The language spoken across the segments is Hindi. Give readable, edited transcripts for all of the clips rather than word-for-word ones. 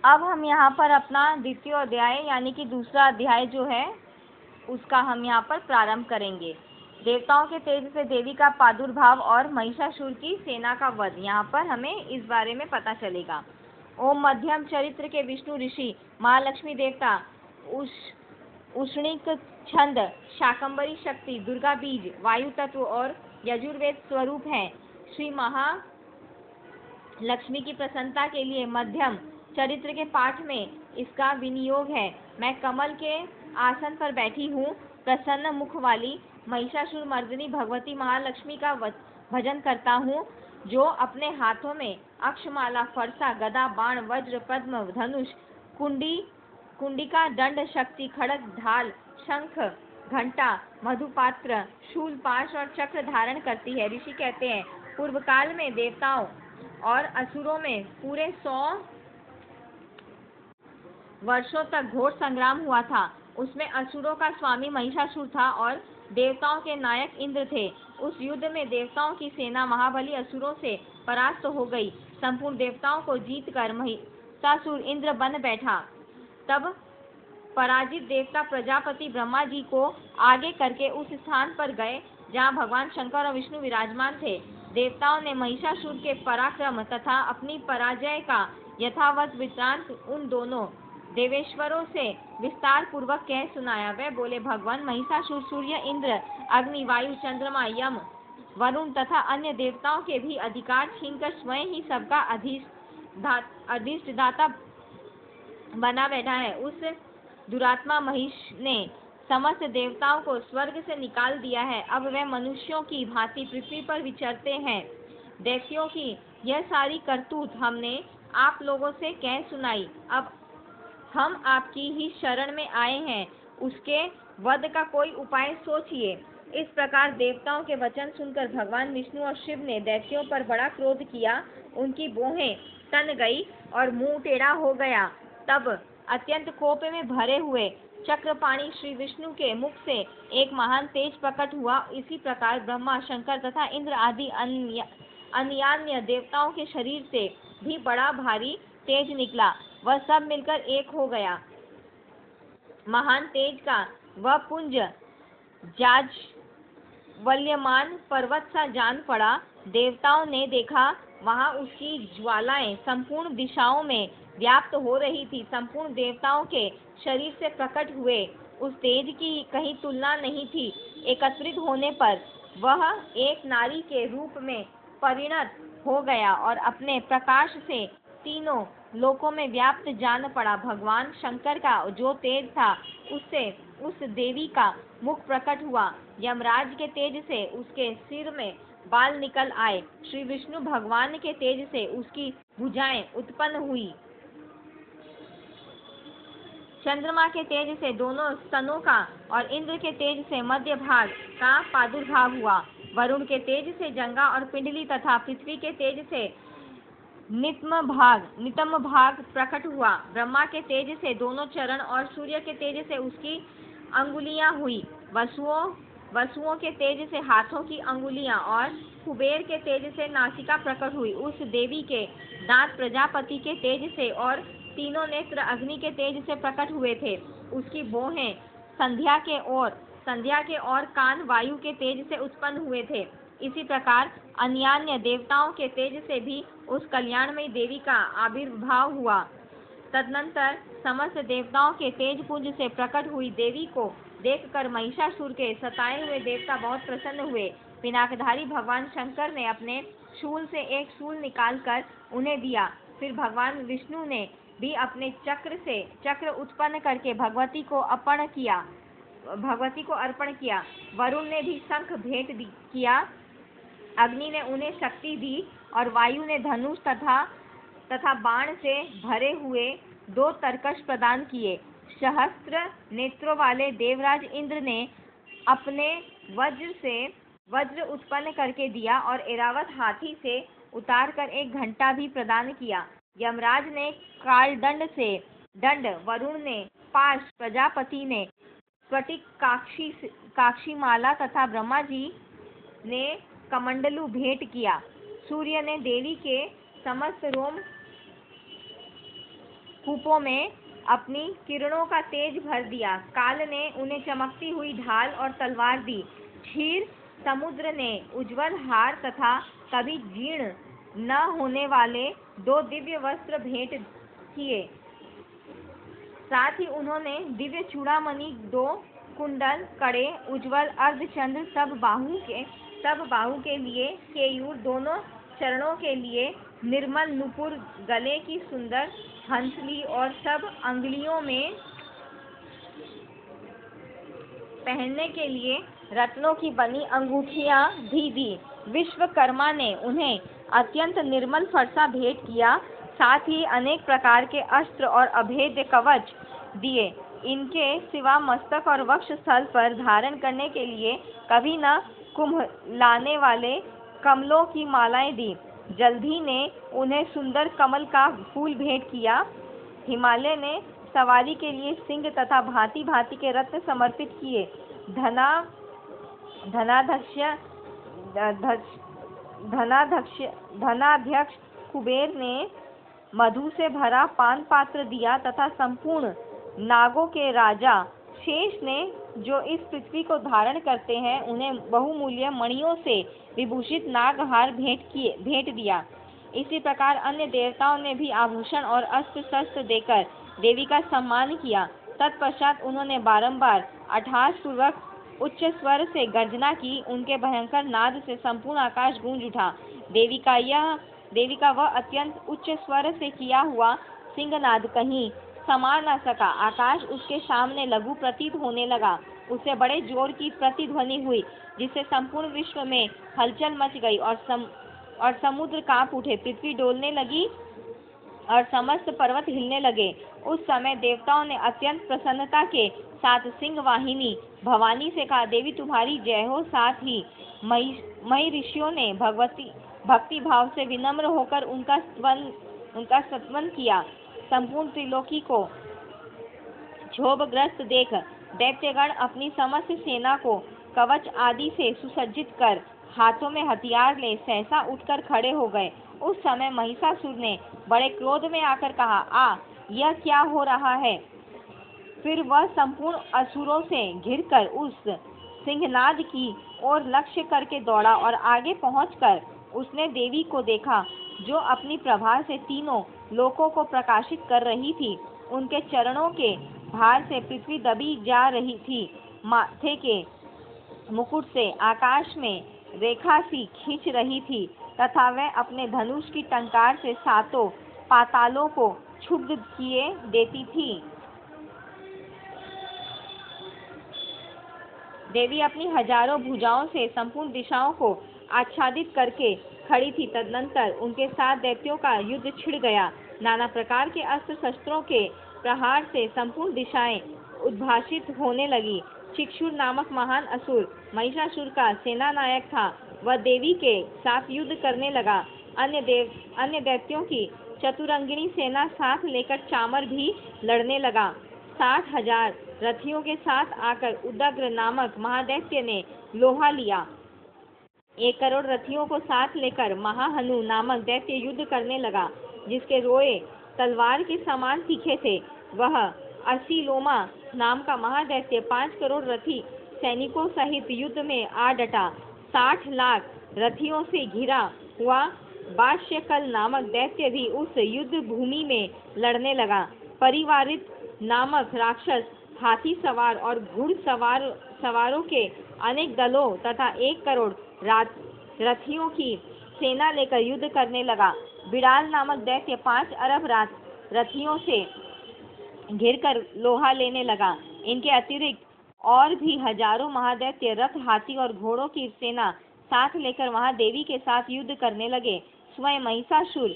अब हम यहाँ पर अपना द्वितीय अध्याय यानी कि दूसरा अध्याय जो है उसका हम यहाँ पर प्रारंभ करेंगे। देवताओं के तेज से देवी का प्रादुर्भाव और महिषासुर की सेना का वध, यहाँ पर हमें इस बारे में पता चलेगा। ओम मध्यम चरित्र के विष्णु ऋषि, महालक्ष्मी देवता, उष्णिक छंद, शाकंभरी शक्ति, दुर्गा बीज, वायु तत्व और यजुर्वेद स्वरूप हैं। श्री महालक्ष्मी की प्रसन्नता के लिए मध्यम चरित्र के पाठ में इसका विनियोग है। मैं कमल के आसन पर बैठी हूँ, प्रसन्न मुख वाली महिषासुर मर्दिनी भगवती महालक्ष्मी का भजन करता हूँ, जो अपने हाथों में अक्षमाला, फरसा, गदा, बाण, वज्र, पद्म, धनुष, कुंडिका, दंड, शक्ति, खड़ग, ढाल, शंख, घंटा, मधुपात्र, शूल, पाश और चक्र धारण करती है। ऋषि कहते हैं, पूर्व काल में देवताओं और असुरों में पूरे 100 वर्षों तक घोर संग्राम हुआ था। उसमें असुरों का स्वामी महिषासुर था और देवताओं के नायक इंद्र थे। उस युद्ध में देवताओं की सेना महाबली असुरों से परास्त हो गई। संपूर्ण देवताओं को जीतकर महिषासुर इंद्र बन बैठा। तब पराजित देवता प्रजापति ब्रह्मा जी को आगे करके उस स्थान पर गए जहाँ भगवान शंकर और विष्णु विराजमान थे। देवताओं ने महिषासुर के पराक्रम तथा अपनी पराजय का यथावत वृत्तांत उन दोनों देवेश्वरों से विस्तार पूर्वक कह सुनाया। वे बोले, भगवान महिषासुर सूर्य, इंद्र, अग्नि, वायु, चंद्रमा, यम, वरुण तथा अन्य देवताओं के भी अधिकार छीनकर स्वयं ही सबका अधिष्ठाता बना बैठा है। उस दुरात्मा महिष ने समस्त देवताओं को स्वर्ग से निकाल दिया है। अब वे मनुष्यों की भांति पृथ्वी पर विचरते हैं। दैत्यों की यह सारी करतूत हमने आप लोगों से कह सुनाई। अब हम आपकी ही शरण में आए हैं, उसके वध का कोई उपाय सोचिए। इस प्रकार देवताओं के वचन सुनकर भगवान विष्णु और शिव ने दैत्यों पर बड़ा क्रोध किया। उनकी भौहें तन गई और मुंह टेढ़ा हो गया। तब अत्यंत कोप में भरे हुए चक्रपाणी श्री विष्णु के मुख से एक महान तेज प्रकट हुआ। इसी प्रकार ब्रह्मा, शंकर तथा इंद्र आदि अन्य देवताओं के शरीर से भी बड़ा भारी तेज निकला। वह सब मिलकर एक हो गया। महान तेज का वह पुंज जाज्वल्यमान पर्वत सा जान पड़ा। देवताओं ने देखा, वहां उसकी ज्वालाएं संपूर्ण दिशाओं में व्याप्त हो रही थी। संपूर्ण देवताओं के शरीर से प्रकट हुए उस तेज की कहीं तुलना नहीं थी। एकत्रित होने पर वह एक नारी के रूप में परिणत हो गया और अपने प्रकाश से तीनों लोकों में व्याप्त जान पड़ा। भगवान शंकर का जो तेज था, उससे उस देवी का मुख प्रकट हुआ। यमराज के तेज से उसके सिर में बाल निकल आए। श्री विष्णु भगवान के तेज से उसकी भुजाएं उत्पन्न हुई। चंद्रमा के तेज से दोनों स्तनों का और इंद्र के तेज से मध्य भाग का प्रादुर्भाव हुआ। वरुण के तेज से जंगा और पिंडली तथा पृथ्वी के तेज से नितम भाग प्रकट हुआ। ब्रह्मा के तेज से दोनों चरण और सूर्य के तेज से उसकी अंगुलियां हुई। वसुओं के तेज से हाथों की अंगुलियां और कुबेर के तेज से नासिका प्रकट हुई। उस देवी के दांत प्रजापति के तेज से और तीनों नेत्र अग्नि के तेज से प्रकट हुए थे। उसकी भौहें संध्या के और कान वायु के तेज से उत्पन्न हुए थे। इसी प्रकार अन्य देवताओं के तेज से भी उस कल्याणमयी देवी का आविर्भाव हुआ। तदनंतर समस्त देवताओं के तेज पुंज से प्रकट हुई देवी को देखकर महिषासुर के सताए हुए देवता बहुत प्रसन्न हुए। पिनाकधारी भगवान शंकर ने अपने शूल से एक शूल निकालकर उन्हें दिया। फिर भगवान विष्णु ने भी अपने चक्र से चक्र उत्पन्न करके भगवती को अर्पण किया। वरुण ने भी शंख भेंट किया। अग्नि ने उन्हें शक्ति दी और वायु ने धनुष तथा बाण से भरे हुए 2 तरकश प्रदान किए। सहस्त्र नेत्रों वाले देवराज इंद्र ने अपने वज्र उत्पन्न करके दिया और ऐरावत हाथी से उतारकर एक घंटा भी प्रदान किया। यमराज ने काल दंड, वरुण ने पाश, प्रजापति ने स्फटिक काक्षी माला तथा ब्रह्मा जी ने कमंडलू भेंट किया। सूर्य ने देवी के समस्त कूपों में अपनी किरणों का तेज भर दिया। काल ने उन्हें चमकती हुई ढाल और तलवार दी। क्षीर समुद्र ने उज्जवल हार तथा कभी जीर्ण न होने वाले 2 दिव्य वस्त्र भेंट किए। साथ ही उन्होंने दिव्य चूड़ामणि, 2 कुंडल, कड़े, उज्जवल अर्धचंद्र, सब बाहु के लिए केयूर, दोनों चरणों के लिए निर्मल नुपुर, गले की सुंदर हंसली और सब अंगुलियों में पहनने के लिए रत्नों की बनी अंगूठियां भी दी। विश्वकर्मा ने उन्हें अत्यंत निर्मल फरसा भेंट किया। साथ ही अनेक प्रकार के अस्त्र और अभेद्य कवच दिए। इनके सिवा मस्तक और वक्ष स्थल पर धारण करने के लिए कभी न कुम्हलाने वाले कमलों की मालाएं दी। जल्दी ने उन्हें सुंदर कमल का फूल भेंट किया। हिमालय ने सवारी के लिए सिंह तथा भांति भांति के रत्न समर्पित किए। धनाध्यक्ष कुबेर ने मधु से भरा पान पात्र दिया तथा संपूर्ण नागों के राजा शेष ने, जो इस पृथ्वी को धारण करते हैं, उन्हें बहुमूल्य मणियों से विभूषित नागहार भेंट दिया। इसी प्रकार अन्य देवताओं ने भी आभूषण और अस्त्र शस्त्र देकर देवी का सम्मान किया। तत्पश्चात उन्होंने बारंबार अट्टहास पूर्वक उच्च स्वर से गर्जना की। उनके भयंकर नाद से संपूर्ण आकाश गूंज उठा। देवी का वह अत्यंत उच्च स्वर से किया हुआ सिंहनाद कहीं समा न सका। आकाश उसके सामने लघु प्रतीत होने लगा। उससे बड़े जोर की प्रतिध्वनि हुई, जिससे संपूर्ण विश्व में हलचल मच गई और समुद्र कांप उठे। पृथ्वी डोलने लगी और समस्त पर्वत हिलने लगे। उस समय देवताओं ने अत्यंत प्रसन्नता के साथ सिंह वाहिनी भवानी से कहा, देवी तुम्हारी जय हो। साथ ही मही ऋषियों ने भक्ति भाव से विनम्र होकर उनका स्तवन किया। संपूर्ण त्रिलोकी को क्षोभग्रस्त देख दैत्यगण अपनी समस्त सेना को कवच आदि से सुसज्जित कर हाथों में हथियार ले सहसा उठकर खड़े हो गए। उस समय महिषासुर ने बड़े क्रोध में आकर कहा, यह क्या हो रहा है? फिर वह संपूर्ण असुरों से घिरकर उस सिंहनाद की ओर लक्ष्य करके दौड़ा और आगे पहुंचकर उसने देवी को देखा, जो अपनी प्रभा से तीनों लोकों को प्रकाशित कर रही थी। उनके चरणों के भार से पृथ्वी दबी जा रही थी। माथे के मुकुट से आकाश में रेखा सी खींच रही थी तथा वह अपने धनुष की टंकार से सातों पातालों को क्षुब्ध किए देती थी। देवी अपनी हजारों भुजाओं से संपूर्ण दिशाओं को आच्छादित करके खड़ी थी। तदनंतर उनके साथ दैत्यों का युद्ध छिड़ गया। नाना प्रकार के अस्त्र शस्त्रों के प्रहार से संपूर्ण दिशाएं उद्भासित होने लगी। चिक्षुर नामक महान असुर महिषासुर का सेना नायक था। वह देवी के साथ युद्ध करने लगा। अन्य दैत्यों की चतुरंगिणी सेना साथ लेकर चामर भी लड़ने लगा। 60,000 रथियों के साथ आकर उदग्र नामक महादैत्य ने लोहा लिया। 1 करोड़ रथियों को साथ लेकर महाहनु नामक दैत्य युद्ध करने लगा, जिसके रोए तलवार के समान तीखे थे। वह असीलोमा नाम का महादैत्य 5 करोड़ रथी सैनिकों सहित युद्ध में आ डटा। 60 लाख रथियों से घिरा हुआ बाष्यकल नामक दैत्य भी उस युद्ध भूमि में लड़ने लगा। परिवारित नामक राक्षस हाथी सवार और घुड़सवारों के अनेक दलों तथा 1 करोड़ रथियों की सेना लेकर युद्ध करने लगा। बिड़ाल नामक दैत्य 5 अरब रथियों से घिरकर लोहा लेने लगा। इनके अतिरिक्त और भी हजारों महादैत्य रथ, हाथी और घोड़ों की सेना साथ लेकर वहां देवी के साथ युद्ध करने लगे। स्वयं महिषासुर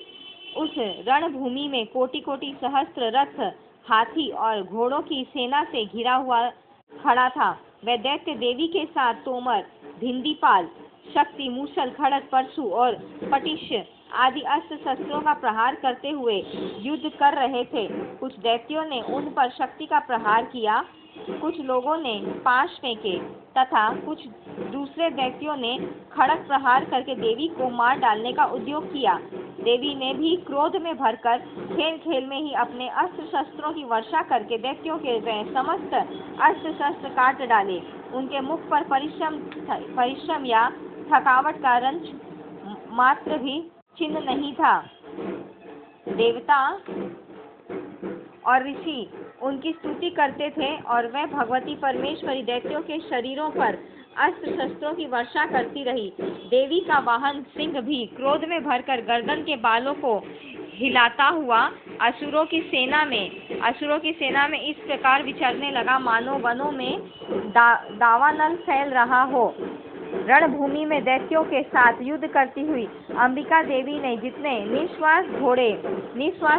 उस रणभूमि में कोटि-कोटि सहस्त्र रथ, हाथी और घोड़ों की सेना से घिरा हुआ खड़ा था। वह दैत्य देवी के साथ तोमर, भिंडीपाल, शक्ति, मूसल, खड़ग, परशु और पटिश आदि अस्त्र शस्त्रों का प्रहार करते हुए युद्ध कर रहे थे। कुछ दैत्यों ने उन पर शक्ति का प्रहार किया, कुछ लोगों ने पाश फेंके तथा कुछ दूसरे दैत्यों ने खड़ग प्रहार करके देवी को मार डालने का उद्योग किया। देवी ने भी क्रोध में भरकर खेल खेल में ही अपने अस्त्र शस्त्रों की वर्षा करके दैत्यों के वह समस्त अस्त्र शस्त्र काट डाले। उनके मुख पर परिश्रम या थकावट का रंज मात्र भी चिन्ह नहीं था। देवता और ऋषि उनकी स्तुति करते थे और वह भगवती परमेश्वरी दैत्यों के शरीरों पर अस्त्र शस्त्रों की वर्षा करती रही। देवी का वाहन सिंह भी क्रोध में भरकर गर्दन के बालों को हिलाता हुआ असुरों की सेना में इस प्रकार विचरने लगा मानो वनों में दावानल फैल रहा हो। रणभूमि में दैत्यों के साथ युद्ध करती हुई अंबिका देवी ने जितने निश्वास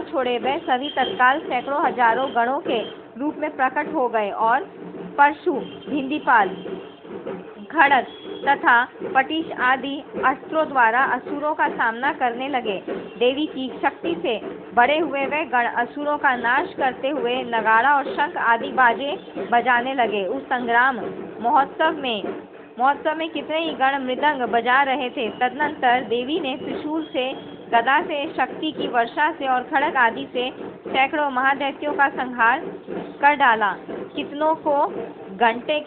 छोड़े वह सभी तत्काल सैकड़ों हजारों गणों के रूप में प्रकट हो गए और परशु, भिंडीपाल, खड़ग तथा पटीश आदि अस्त्रों द्वारा असुरों का सामना करने लगे। देवी की शक्ति से बड़े हुए वे गण असुरों का नाश करते हुए नगाड़ा और शंख आदि बाजे बजाने लगे। उस संग्राम महोत्सव में कितने ही गण मृदंग बजा रहे थे। तदनंतर देवी ने त्रिशूल से, गदा से, शक्ति की वर्षा से और खड़ग आदि से सैकड़ों महादैत्यों का संहार कर डाला। कितनों को घंटे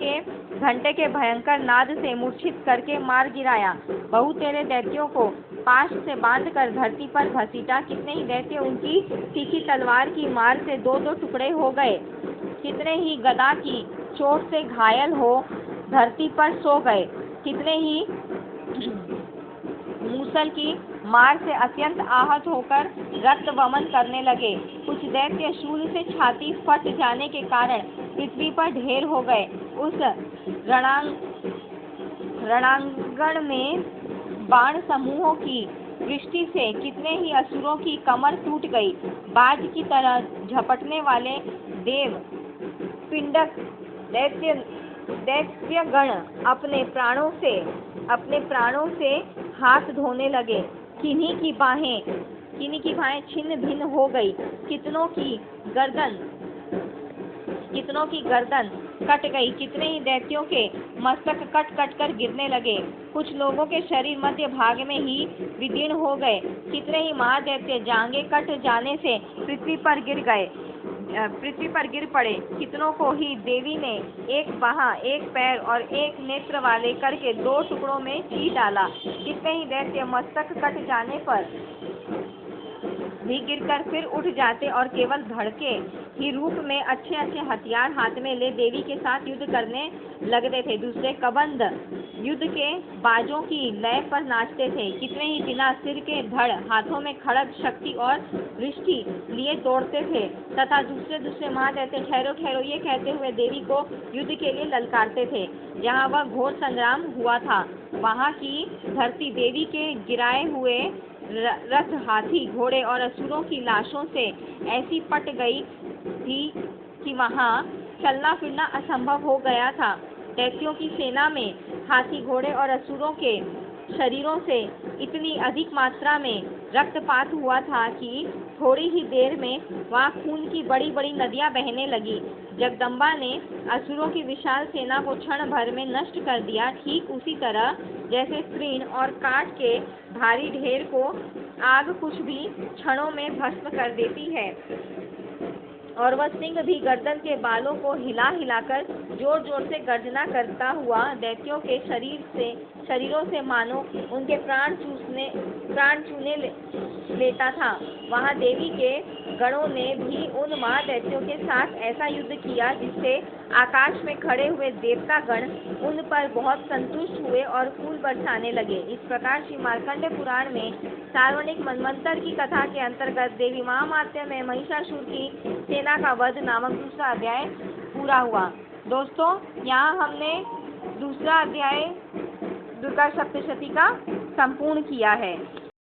के भयंकर नाद से मूर्छित करके मार गिराया। बहुतेरे दैत्यों को पाश से बांधकर धरती पर घसीटा। कितने ही दैत्य उनकी तीखी तलवार की मार से दो दो टुकड़े हो गए। कितने ही गदा की चोट से घायल हो धरती पर सो गए। कितने ही मूसल की मार से अत्यंत आहत होकर रक्त वमन करने लगे। कुछ दैत्य शूल से छाती फट जाने के कारण पृथ्वी पर ढेर हो गए। उस रणांगण में बाण समूहों की वृष्टि से कितने ही असुरों की कमर टूट गई। बाज की तरह झपटने वाले देव पिंडक दैत्यगण अपने प्राणों से हाथ धोने लगे। किन्हीं की बाहें छिन्न भिन्न हो गई। कितनों की गर्दन कट गई। कितने ही दैत्यों के मस्तक कट कट कर गिरने लगे। कुछ लोगों के शरीर मध्य भाग में ही विदीर्ण हो गए। कितने ही महादैत्य जांघें कट जाने से पृथ्वी पर गिर पड़े। कितनों को ही देवी ने एक बाह, एक पैर और एक नेत्र वाले करके दो टुकड़ों में चीर डाला। कितने ही दैत्य मस्तक कट जाने पर भी गिरकर फिर उठ जाते और केवल धड़के ही रूप में अच्छे हथियार हाथ में ले देवी के साथ युद्ध करने लगते थे। दूसरे कबंध युद्ध के बाजों की लय पर नाचते थे। कितने ही बिना सिर के धड़ हाथों में खड़ग, शक्ति और वृष्टि लिए दौड़ते थे तथा दूसरे महादैत्य ठहरो ये कहते हुए देवी को युद्ध के लिए ललकारते थे। जहाँ वह घोर संग्राम हुआ था वहाँ की धरती देवी के गिराए हुए रथ, हाथी, घोड़े और असुरों की लाशों से ऐसी पट गई थी कि वहाँ चलना फिरना असंभव हो गया था। दैत्यों की सेना में हाथी, घोड़े और असुरों के शरीरों से इतनी अधिक मात्रा में रक्तपात हुआ था कि थोड़ी ही देर में वहाँ खून की बड़ी बड़ी नदियाँ बहने लगी। जगदम्बा ने असुरों की विशाल सेना को क्षण भर में नष्ट कर दिया। ठीक उसी तरह जैसे तृण और काठ के भारी ढेर को आग कुछ भी क्षणों में भस्म कर देती है। और वह सिंह भी गर्दन के बालों को हिलाकर जोर जोर से गर्जना करता हुआ दैत्यों के शरीरों से मानो उनके प्राण चूने लेता था। वहाँ देवी के गणों ने भी उन महादैत्यों के साथ ऐसा युद्ध किया जिससे आकाश में खड़े हुए देवता गण उन पर बहुत संतुष्ट हुए और फूल बरसाने लगे। इस प्रकार श्री मार्कंडेय पुराण में सार्वणिक मनवंतर की कथा के अंतर्गत देवी महामात्य में महिषासुर की सेना का वध नामक दूसरा अध्याय पूरा हुआ। दोस्तों, यहाँ हमने दूसरा अध्याय दुर्गा सप्तशती का संपूर्ण किया है।